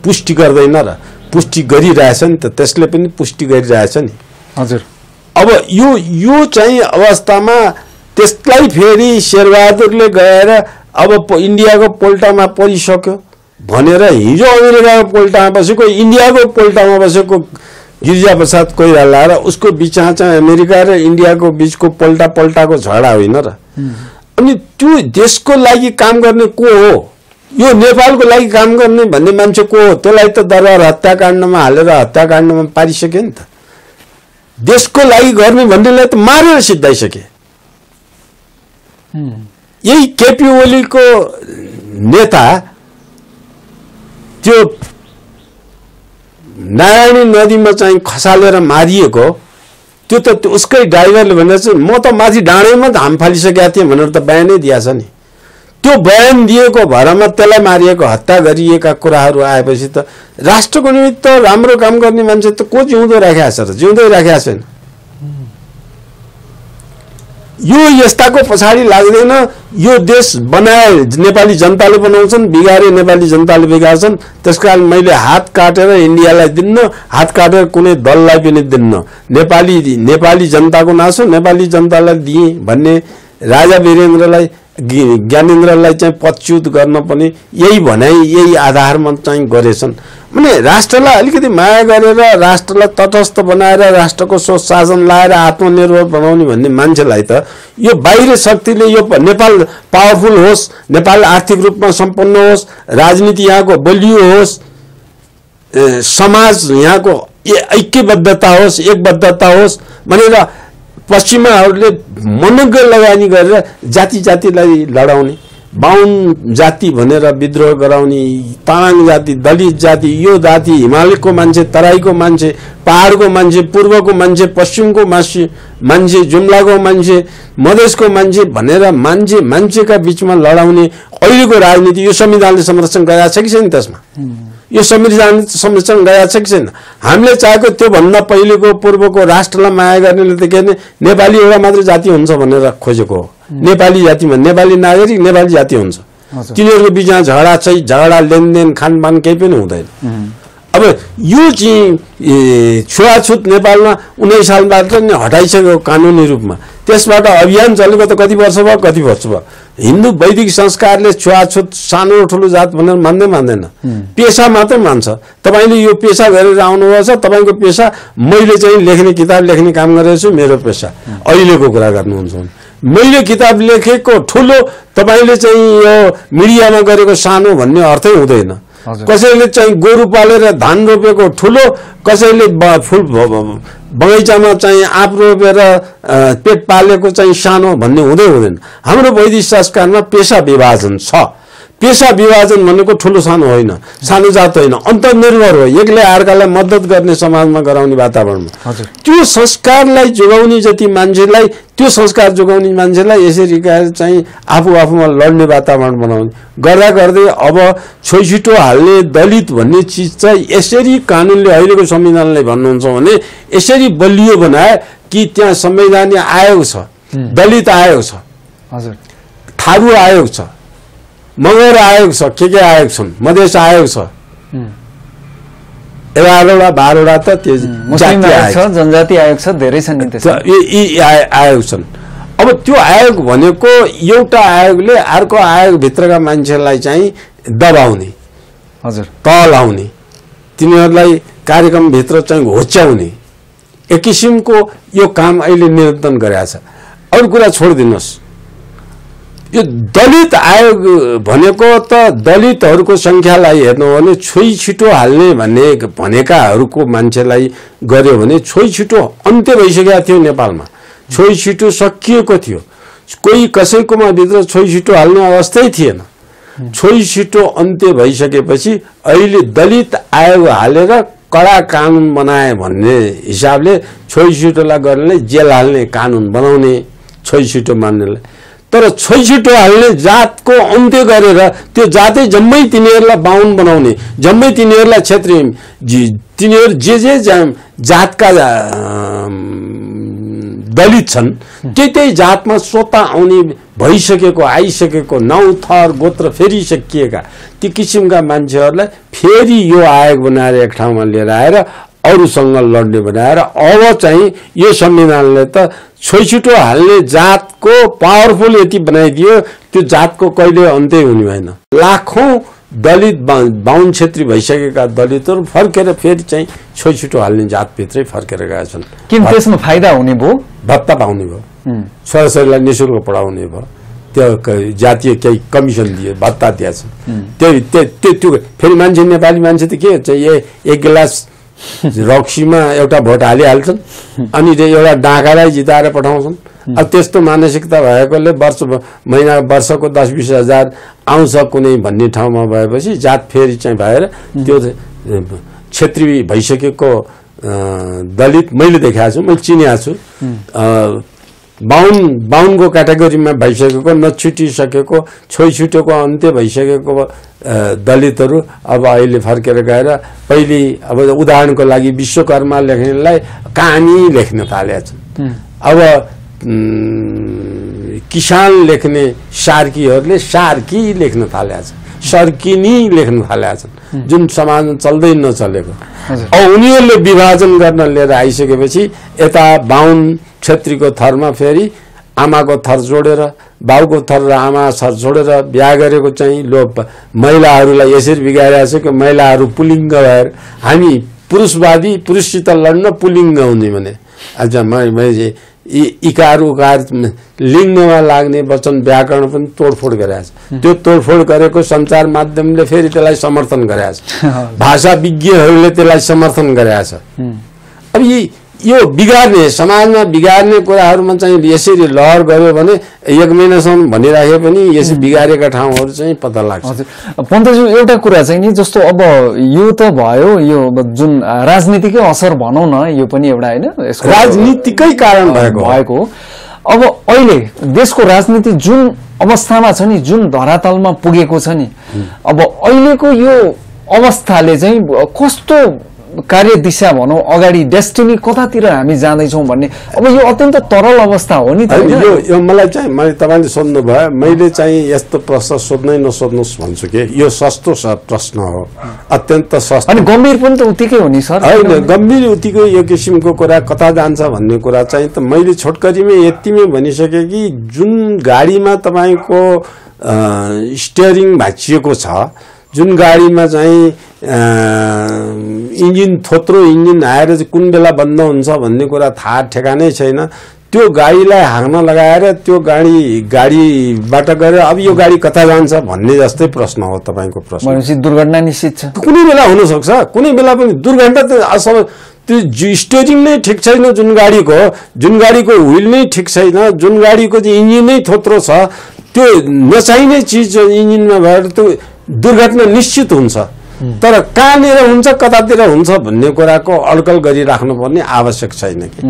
पुष्टि गर्दैन र? पुष्टि गरिरहेछ नि त, त्यसले पनि पुष्टि गरिरहेछ नि। हजुर, अब यो चाहिँ अवस्थामा त्यसलाई फेरि शेरबहादुरले गएर अब इन्डियाको पोल्टामा परिसक्यो भनेर हिजो अमेरिकाको पोल्टामा बसेको, इन्डियाको पोल्टामा बसेको गिरिजा प्रसाद कोइराला र उसको बिचमा चाहिँ अमेरिका र इन्डियाको बिचको पल्टाको झगडा होइन र? अनि त्यो देशको लागि काम गर्ने को हो? यो नेपालको लागि काम गर्ने भन्ने मान्छे को हो? त्यसलाई त दरबार हत्याकाण्डमा हालेर हत्याकाण्डमा पारिसके नि त। देशको लागि गर्ने भन्नेलाई त मारेर सिद्धाइसके। यही केपी ओलीको नेता त्यो नारायणी नदीमा चाहिँ खसालेर मारिएको, त्यो त उसकै ड्राइभरले भनेर चाहिँ म त माथि डाँडैमा हाम फालिसकेका थिएँ भनेर त बयानै दिएछ नि। त्यो बयान दिएको भरमा त्यसलाई मारिएको हत्या गरिएका कुराहरू आएपछि त राष्ट्रको निमित्त राम्रो काम गर्ने मान्छे त को जिउँदो राखेको छ र जिउँदै राखेको छैन। यो यस्ताको पछाडि लाग्दैन। यो देश बनाए नेपाली जनताले बनाउँछन्, बिगारे नेपाली जनताले बिगार्छन्। त्यसकारण मैले हात काटेर इन्डियालाई दिन्न, हात काटेर कुनै दललाई पनि दिन्न। नेपाली जनताको नासो नेपाली जनतालाई दिए भन्ने राजा वीरेन्द्रलाई ज्ञानेन्द्रलाई चाहिँ पदच्युत गर्न पनि यही भनाइ यही आधारमा चाहिँ गरेछन्। माने राष्ट्रलाई अलिकति माया गरेर राष्ट्रलाई तटस्थ बनाएर राष्ट्रको सोच शासन लाएर आत्मनिर्भर बनाउने भन्ने मान्छेलाई त यो बाहिर शक्तिले यो नेपाल पावरफुल होस्, नेपाल आर्थिक रूपमा सम्पन्न होस्, राजनीति यहाँको बलियो होस्, समाज यहाँको ऐक्यबद्धता होस्, एकबद्धता होस् भनेर पश्चिमाहरूले मनग्ग लगानी गरेर जातिलाई लडाउने, बाहुन जाति भनेर विद्रोह गराउने, तामाङ जाति, दलित जाति, यो जाति, हिमालयको मान्छे, तराईको मान्छे, पहाडको मान्छे, पूर्वको मान्छे, पश्चिमको मान्छे, जुम्लाको मान्छे, मधेसको मान्छे भनेर मान्छेका बीचमा लडाउने अहिलेको राजनीति यो संविधानले संरक्षण गरेको छ कि छैन? त्यसमा यो संविधान संरक्षण गरेको छ कि छैन? हामीले चाहेको त्यो भन्दा पहिलेको पूर्वको राष्ट्रलाई माया गर्नेले त के नेपाली एउटा मात्र जाति हुन्छ भनेर खोजेको हो। नेपाली जातिमा नेपाली नागरिक नेपाली जाति हुन्छ। तिनीहरूको बिचमा झगडा लेनदेन खानपान केही पनि हुँदैन। अब यो चाहिँ छुवाछुत नेपालमा 19 सालबाट नै हटाइसक्यो कानुनी रूपमा। त्यसबाट अभियान चलेको त कति वर्ष भयो? हिन्दू वैदिक संस्कारले छुवाछुत सानो ठुलो जात भनेर मान्दैन, पेसा मात्रै मान्छ। तपाईले यो पेसा गरेर आउनुभएको छ, तपाईको पेसा मैले चाहिँ लेख्ने किताब लेख्ने काम गरेको छु, मेरो पेसा। अहिलेको कुरा गर्नुहुन्छ भने मैले किताब लेखेको ठुलो, तपाईले चाहिँ यो मिडियामा गरेको सानो भन्ने अर्थै हुँदैन। कसैले चाहिँ गोरु पालेर धान रोपेको ठुलो, कसैले फुल बगैँचामा चाहिँ आँप रोपेर पेट पालेको चाहिँ सानो भन्ने हुँदैन। हाम्रो वैदिक संस्कारमा पेसा विभाजन छ। पेसा विभाजन भनेको ठुलो सानो होइन, सानो जात होइन, अन्तर्निर्भर हो, एकले अर्कालाई मद्दत गर्ने समाजमा गराउने वातावरणमा। त्यो संस्कारलाई जोगाउने जति मान्छेलाई, त्यो संस्कार जोगाउने मान्छेलाई यसरी चाहिँ आफूमा लड्ने वातावरण बनाउने गर्दै अब छोइछिटो हाल्ने दलित भन्ने चिज चाहिँ यसरी कानुनले अहिलेको संविधानले भन्नुहुन्छ भने यसरी बलियो बनाए कि त्यहाँ संवैधानिक आयोग छ, दलित आयोग छ, थारू आयोग छ, मगर आयोग छ, के आयोग छन्, मधेस आयोग छ, 11वटा 12वटा त त्यो जाति आयोग छ, जनजाति आयोग छ, धेरै छन् नि त्यसमा। यी आयोग छन्। अब त्यो आयोग भनेको एउटा आयोगले अर्को आयोग भित्रका मान्छेलाई चाहिँ दबाउने, हजुर, तलाउने, तिनीहरूलाई कार्यक्रम भित्र चाहिँ होच्याउने एक किसिमको यो काम अहिले निरन्तन गरेको छ। अरु कुरा छोडिदिनुहोस्, यो दलित आयोग भनेको त दलितहरूको संख्यालाई हेर्नु हो भने छोइ छिटो हाल्ने भनेकाहरूको मान्छेलाई गर्यो भने छोइ छिटो अन्त्य भइसकेको थियो। नेपालमा छोइ छिटो सकिएको थियो, कोही कसैकोमा भित्र छोइ छिटो हाल्ने अवस्थै थिएन। छोइ छिटो अन्त्य भइसकेपछि अहिले दलित आयोग हालेर कडा कानुन बनाए भन्ने हिसाबले छोइ छिटोलाई गर्नेलाई जेल हाल्ने कानुन बनाउने, छोइ छिटो मान्नेलाई। तर छोइ छिटो हाल्ने जातको अन्त्य गरेर त्यो जातै जम्मै तिनीहरूलाई बाहुन बनाउने, जम्मै तिनीहरूलाई क्षेत्रीय, तिनीहरू जे जातका दलित छन् त्यही जातमा स्वतः आउने भइसकेको, आइसकेको, नाउँ थर गोत्र फेरिसकिएका ती किसिमका मान्छेहरूलाई फेरि यो आयोग बनाएर एक ठाउँमा लिएर आएर अरूसँग लड्ने बनाएर अब चाहिँ यो संविधानले त छोइछिटो हाल्ने जातको पावरफुल यति बनाइदियो, त्यो जातको कहिले अन्त्य हुने भएन। लाखौं दलित बाहुन क्षेत्री भइसकेका दलितहरू फर्केर फेरि चाहिँ छोइछिटो हाल्ने जातभित्रै फर्केर गएका छन्। किन त्यसमा फाइदा हुने भयो? भत्ता पाउने भयो, छोराछोरीलाई निःशुल्क पढाउने भयो, त्यो जातीय केही कमिसन दियो, भत्ता दिएछ। त्यो फेरि मान्छे नेपाली मान्छे त के चाहिँ एक गिलास रक्सीमा एउटा भोट हालिहाल्छन् अनि एउटा डाँकालाई जिताएर पठाउँछन्। अब त्यस्तो मानसिकता भएकोले वर्षको 10-20 हजार आउँछ कुनै भन्ने ठाउँमा भएपछि जात फेरि चाहिँ भएर त्यो क्षेत्री भइसकेको दलित मैले देखाएको छु, मैले चिनेको छु, 52को क्याटेगोरीमा भइसकेको, नछुटिसकेको, छोइछुटेको अन्त्य भइसकेको दलितहरू अब अहिले फर्केर गएर पहिले अब उदाहरणको लागि विश्वकर्मा लेख्नेलाई कहानी लेख्न थालेका छन्। अब किसान लेख्ने सार्कीहरूले सार्की लेख्न थालेका छन्, सर्किनी लेख्न थालेका छन्, जुन समाजमा चल्दै नचलेको। अब उनीहरूले विभाजन गर्न लिएर आइसकेपछि यता 52 क्षेत्रीको थरमा फेरि आमाको थर जोडेर, बाउको थर र आमा थर जोडेर बिहा गरेको चाहिँ महिलाहरूलाई यसरी बिगारेको छ कि महिलाहरू पुलिङ्ग भएर हामी पुरुषवादी, पुरुषसित लड्न पुलिङ्ग हुने भने। अच्छा मैले इकार उकार लिङ्गमा लाग्ने वचन व्याकरण पनि तोडफोड गरेछ। त्यो तोडफोड गरेको सञ्चार माध्यमले फेरि त्यसलाई समर्थन गरेछ, भाषा विज्ञहरूले त्यसलाई समर्थन गरेछ। अब यो बिगार्ने, समाजमा बिगार्ने कुराहरूमा चाहिँ यसरी लहर गयो भने 1 महिनासम्म भनिराखे पनि यसरी बिगारेका ठाउँहरू चाहिँ पत्ता लाग्छ। पन्तज्यू एउटा कुरा चाहिँ नि जस्तो अब यो त भयो, यो जुन राजनीतिकै असर भनौँ न, यो पनि एउटा हैन यसको राजनीतिकै कारण भएको। अब अहिले देशको राजनीति जुन अवस्थामा छ नि, जुन धरातलमा पुगेको छ नि, अब अहिलेको यो अवस्थाले चाहिँ कस्तो कार्य दिशा भनौँ, अगाडि डेस्टिनी कतातिर हामी जाँदैछौँ भन्ने अब यो अत्यन्त तरल अवस्था हो नि त। यो मलाई चाहिँ मैले तपाईँले सोध्नु भयो, मैले चाहिँ यस्तो प्रश्न सोध्नै नसोध्नुहोस् भन्छु कि यो सस्तो प्रश्न हो, अत्यन्त सस्तो। अनि गम्भीर पनि त उतिकै हो नि सर। होइन, गम्भीर उतिकै यो किसिमको कुरा कता जान्छ भन्ने कुरा चाहिँ त मैले छोटकरीमै यतिमै भनिसकेँ कि जुन गाडीमा तपाईँको स्टियरिङ भाँचिएको छ, जुन गाडीमा चाहिँ इन्जिन थोत्रो इन्जिन आएर चाहिँ कुन बेला बन्द हुन्छ भन्ने कुरा थाहा ठेगानै छैन, त्यो गाडीलाई हाँक्न लगाएर त्यो गाडीबाट गएर अब यो गाडी कता जान्छ भन्ने जस्तै प्रश्न हो तपाईँको प्रश्न। भनेपछि दुर्घटना निश्चित छ, कुनै बेला हुनसक्छ, कुनै बेला पनि दुर्घटना त असल। त्यो स्टियरिङ नै ठिक छैन जुन गाडीको व्हिल नै ठिक छैन, जुन गाडीको चाहिँ इन्जिन नै थोत्रो छ, त्यो नचाहिने चिज इन्जिनमा भएर त्यो दुर्घटना निश्चित हुन्छ। तर कहाँनिर हुन्छ, कतातिर हुन्छ भन्ने कुराको अड्कल गरिराख्नुपर्ने आवश्यक छैन कि।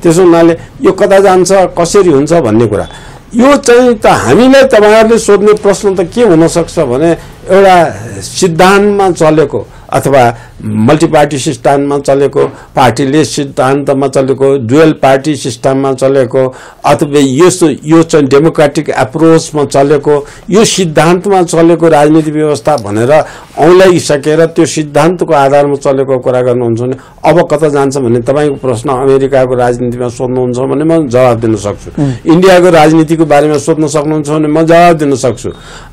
त्यसो हुनाले यो कता जान्छ, कसरी हुन्छ भन्ने कुरा यो चाहिँ त हामीलाई तपाईहरुले सोध्ने प्रश्न त के हुन सक्छ भने एउटा सिद्धान्तमा चलेको अथवा मल्टी पार्टी सिस्टममा चलेको, पार्टीलेस सिद्धान्तमा चलेको, डुअल पार्टी सिस्टममा चलेको अथवा यो चाहिँ डेमोक्रेटिक एप्रोचमा चलेको, यो सिद्धान्तमा चलेको राजनीतिक व्यवस्था भनेर औलाइसकेर त्यो सिद्धान्तको आधारमा चलेको कुरा गर्नुहुन्छ भने अब कता जान्छ भन्ने तपाईको प्रश्न अमेरिकाको राजनीतिमा सोध्नुहुन्छ भने म जवाफ दिन सक्छु, इन्डियाको राजनीतिको बारेमा सोध्न सक्नुहुन्छ भने म जवाफ दिन सक्छु,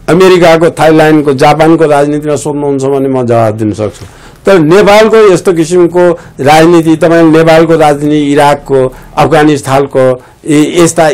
अमेरिकाको, थाइल्यान्डको, जापानको राजनीतिमा सोध्नुहुन्छ भने म जवाफ दिन सक्छु। तर नेपालको यस्तो किसिमको राजनीति, तपाईले नेपालको राजनीति, इराकको, अफगानिस्तानको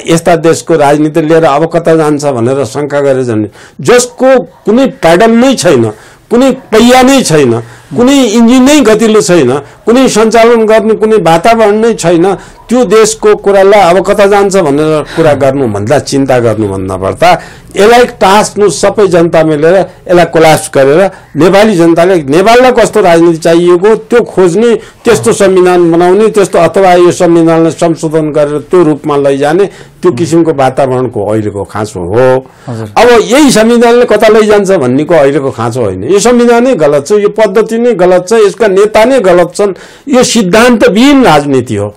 यस्ता देशको राजनीति लिएर अब कता जान्छ भनेर शंका गरे जन्ने, जसको कुनै प्याडल नै छैन, कुनै पहिया नै छैन, कुनै इन्जिन नै गतिलो छैन, कुनै सञ्चालन गर्ने कुनै वातावरण नै छैन, त्यो देशको कुरालाई अब कता जान्छ भनेर कुरा गर्नु भन्दा, चिन्ता गर्नु भन्दा पर्दा यसलाई टास्नु सबै जनता मिलेर यसलाई कोल्याप्स गरेर नेपाली जनताले नेपाललाई कस्तो राजनीति चाहिएको त्यो खोज्ने, त्यस्तो संविधान बनाउने, त्यस्तो अथवा यो संविधानलाई संशोधन गरेर त्यो रूपमा लैजाने, त्यो किसिमको वातावरणको अहिलेको खाँचो हो। अब यही संविधानले कता लैजान्छ भन्नेको अहिलेको खाँचो होइन, यो संविधान नै गलत छ, यो पद्धति नै गलत छ, यसका नेता नै गलत छन्, यो सिद्धान्तविहीन राजनीति हो।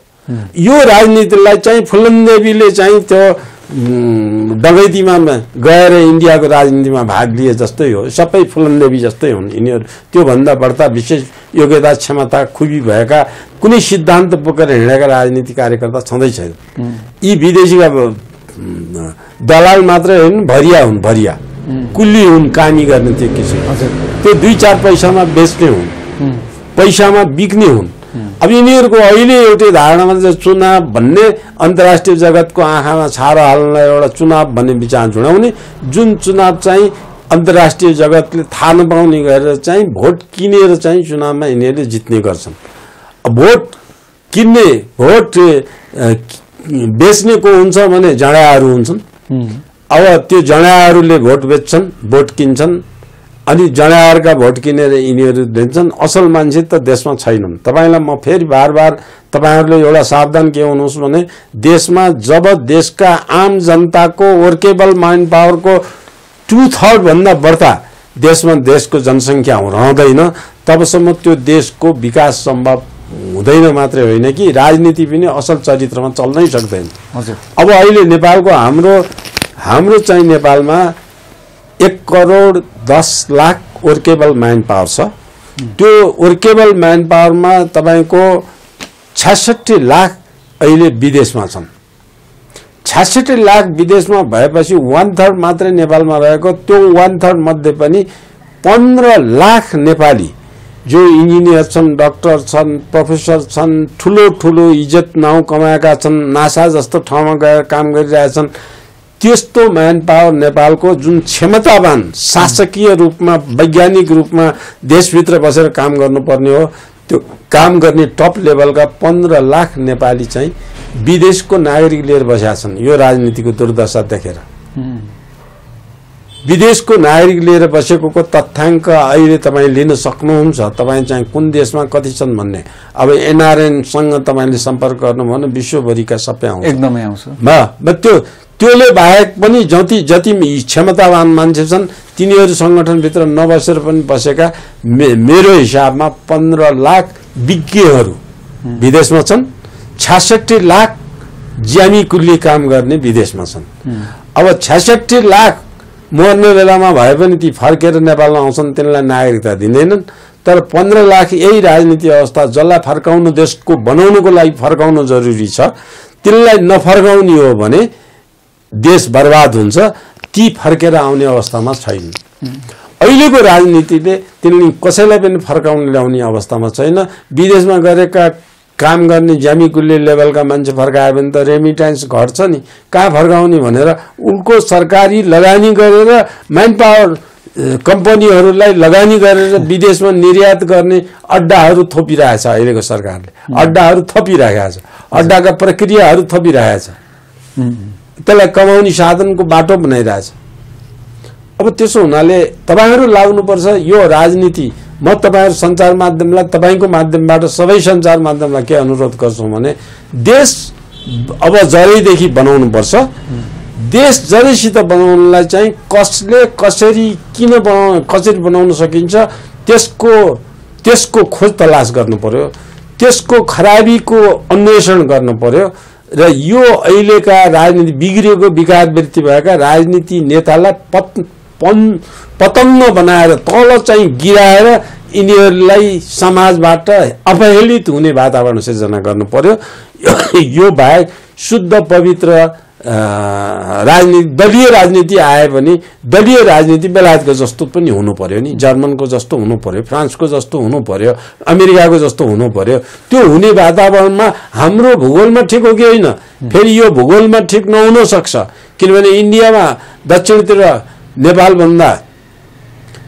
यो राजनीतिलाई चाहिँ फुलनदेवीले चाहिँ त्यो डगैतीमा गएर इन्डियाको राजनीतिमा भाग लिए जस्तै हो, सबै फुलनदेवी जस्तै हुन् यिनीहरू, त्यो भन्दा बढ्ता विशेष योग्यता क्षमता खुबी भएका कुनै सिद्धान्त बोकेर हिँडेका राजनीतिक कार्यकर्ता छँदै छैन। यी विदेशीका दलाल मात्रै हुन्, भरिया हुन्, भरिया कुल्ली हुन्, कामी गर्ने त्यो किसिम, त्यो 2-4 पैसामा बेच्ने हुन्, पैसामा बिक्ने हुन्। अब यिनीहरूको अहिले एउटै धारणामा चाहिँ चुनाव भन्ने अन्तर्राष्ट्रिय जगतको आँखामा छारो हाल्न एउटा चुनाव भन्ने विचार जुडाउने, जुन चुनाव चाहिँ अन्तर्राष्ट्रिय जगतले थाहा नपाउने गरेर चाहिँ भोट किनेर चाहिँ चुनावमा यिनीहरूले जित्ने गर्छन्। भोट किन्ने, भोट बेच्ने को हुन्छ भने जडाहरू हुन्छन्। अब त्यो जडाहरूले भोट बेच्छन्, भोट किन्छन्, अनि जनावरका भोट किनेर यिनीहरू दिन्छन्। असल मान्छे त देशमा छैनन्। तपाईलाई म फेरि बार तपाईहरुले एउटा सावधान के हुनुहोस् भने देशमा जब देशका आम जनताको वर्केबल माइन्ड पावरको 2/3 भन्दा बढ्ता देशको जनसंख्या रहँदैन तबसम्म त्यो देशको विकास सम्भव हुँदैन मात्रै होइन कि राजनीति पनि असल चरित्रमा चल्नै सक्दैन। अब अहिले नेपालको हाम्रो चाहिँ नेपालमा 1,10,00,000 वर्केबल म्यान पावर छ। त्यो वर्केबल म्यान पावरमा तपाईको 66 लाख अहिले विदेशमा छन्। 66 लाख विदेशमा भएपछि 1/3 मात्रै नेपालमा रहेको, त्यो 1/3 मध्ये पनि 15 लाख नेपाली जो इन्जिनियर छन्, डाक्टर छन्, प्रोफेसर छन्, ठुलो इज्जत नाउँ कमाएका छन्, नासा जस्तो ठाउँमा गएर काम गरिरहेछन्। त्यस्तो म्यान पावर नेपालको जुन क्षमतावान शासकीय रूपमा वैज्ञानिक रूपमा देशभित्र बसेर काम गर्नुपर्ने हो, त्यो काम गर्ने टप लेभलका 15 लाख नेपाली चाहिँ विदेशको नागरिक लिएर बसेका छन्। यो राजनीतिको दुर्दशा देखेर विदेशको नागरिक लिएर बसेको तथ्याङ्क अहिले तपाईँ लिन सक्नुहुन्छ। तपाईँ चाहिँ कुन देशमा कति छन् भन्ने अब एनआरएन सँग तपाईले सम्पर्क गर्नु भने विश्वभरिका सबै आउँछ, एकदमै आउँछ। त्योले बाहेक पनि जति क्षमतावान मान्छे छन् तिनीहरू संगठनभित्र नबसेर पनि बसेका मेरो हिसाबमा 15 लाख विज्ञहरू विदेशमा छन्। 66 लाख ज्यामी कुल्ली काम गर्ने विदेशमा छन्। अब 66 लाख मर्ने बेलामा भए पनि ती फर्केर नेपालमा आउँछन्, तिनलाई नागरिकता दिँदैनन्। तर 15 लाख यही राजनीति अवस्था जसलाई फर्काउनु देशको बनाउनुको लागि फर्काउनु जरुरी छ, तिनलाई नफर्काउने हो भने देश बर्बाद हुन्छ। ती फर्केर आउने अवस्थामा छैन। अहिलेको राजनीतिले तिनले कसैलाई पनि फर्काउन ल्याउने अवस्थामा छैन। विदेशमा गरेका काम गर्ने ज्यामी कुल्ली लेभलका मान्छे फर्कायो भने त रेमिटेन्स घट्छ नि, कहाँ फर्काउने भनेर उनको सरकारी लगानी गरेर म्यान पावर कम्पनीहरूलाई लगानी गरेर विदेशमा निर्यात गर्ने अड्डाहरू थोपिरहेछ। अहिलेको सरकारले अड्डाहरू थपिरहेको छ, अड्डाका प्रक्रियाहरू थपिरहेको छ, त्यसलाई कमाउने साधनको बाटो बनाइरहेछ। अब त्यसो हुनाले तपाईहरु लाग्नुपर्छ यो राजनीति। म तपाईहरु सञ्चार माध्यमलाई तपाईको माध्यमबाट सबै सञ्चार माध्यमलाई के अनुरोध गर्छु भने देश अब जरैदेखि बनाउनु पर्छ। देश जरैसित बनाउनलाई चाहिँ कसरी बनाउन सकिन्छ त्यसको खोज तलास गर्नु पर्यो, त्यसको खराबीको अन्वेषण गर्नु पर्यो। र यो अहिलेका राजनीति बिग्रिएको विकार वृत्ति भएका राजनीति नेतालाई पतङ्ग बनाएर तल चाहिँ गिराएर यिनीहरूलाई समाजबाट अपहेलित हुने वातावरण सिर्जना गर्नु पर्यो। यो बाहेक शुद्ध पवित्र राजनीति दलीय राजनीति आए पनि दलीय राजनीति बेलायतको जस्तो पनि हुनु पर्यो नि, जर्मनको जस्तो हुनु पर्यो, फ्रान्सको जस्तो हुनु पर्यो, अमेरिकाको जस्तो हुनु पर्यो। त्यो हुने वातावरणमा हाम्रो भूगोलमा ठिक हो कि होइन? फेरि यो भूगोलमा ठिक नहुन सक्छ, किनभने इन्डियामा दक्षिणतिर नेपालभन्दा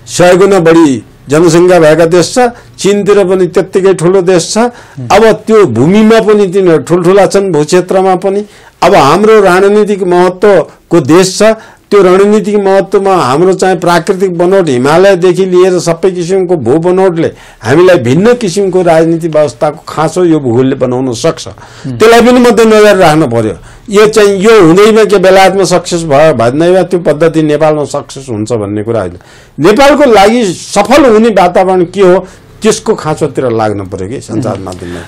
100 गुणा बढी जनसङ्ख्या भएका देश छ, चीनतिर पनि त्यत्तिकै ठुलो देश छ। अब त्यो भूमिमा पनि तिनीहरू ठुल्ठुला छन्, भूक्षेत्रमा पनि। अब हाम्रो रणनीतिक महत्त्वको देश छ, त्यो रणनीतिक महत्त्वमा हाम्रो चाहिँ प्राकृतिक बनोट हिमालयदेखि लिएर सबै किसिमको भू बनोटले हामीलाई भिन्न किसिमको राजनीतिक व्यवस्थाको खाँचो यो भूगोलले बनाउन सक्छ। त्यसलाई पनि मध्यनजर राख्नु पर्यो। यो चाहिँ यो हुँदैमा के बेलायतमा सक्सेस भयो भन्दैमा त्यो पद्धति नेपालमा सक्सेस हुन्छ भन्ने कुरा होइन। नेपालको लागि सफल हुने वातावरण के हो त्यसको खाँचोतिर लाग्नु पर्यो कि सञ्चार माध्यममा।